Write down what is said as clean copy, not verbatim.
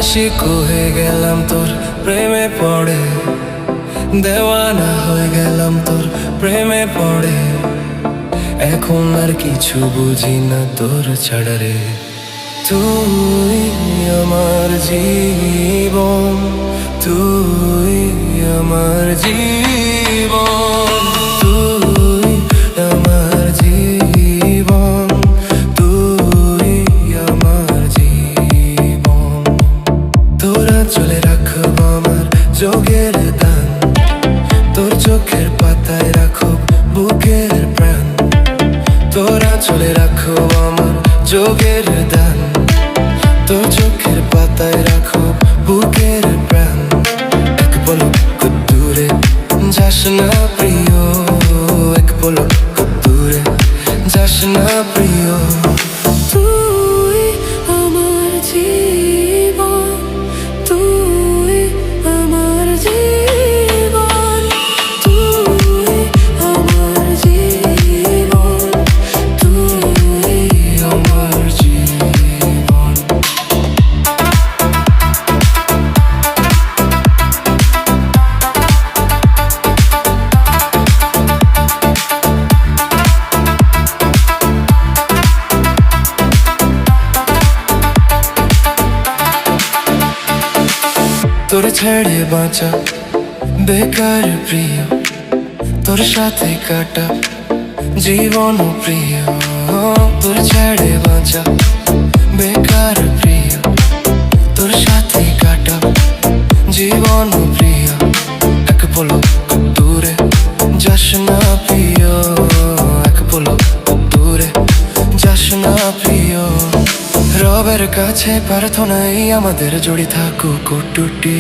আশিক হয়ে গেলাম তোর প্রেমে পড়ে, দেওয়ানা হয়ে গেলাম তোর প্রেমে পড়ে। এখন আর কিছু বুঝি না তোর ছাড়া রে। তুই আমার জীবন, তুই আমার জীবন, তুই আমার জীবন, তুই আমার জীবন। তোরা চলে রাখব আমার যোগের দান, তোর চোখের পাতায় রাখব বুকের প্রাণ। তোরা চলে রাখো আমার যোগের দান, তোর চোখের পাতায় রাখো বুকের প্রাণ। এক পলক দূরে যাস না প্রিয়, এক পলক দূরে যাস না প্রিয়। তুই আমার জীবন, তুই আমার জীবন, তুই আমার জীবন, তুই আমার জীবন। তোর ছেড়ে বাঁচা বেকার প্রিয়, তোর সাথে কাটা জীবন প্রিয়। তোর ছেড়ে বাঁচা বেকার প্রিয়, তোর সাথে কাটা জীবন প্রিয়। এক পলক দূরে যাস না প্রিয়, এক পলক দূরে যাস না প্রিয়। রবের কাছে প্রার্থনাই আমাদের জড়ি থাকুক টুটি।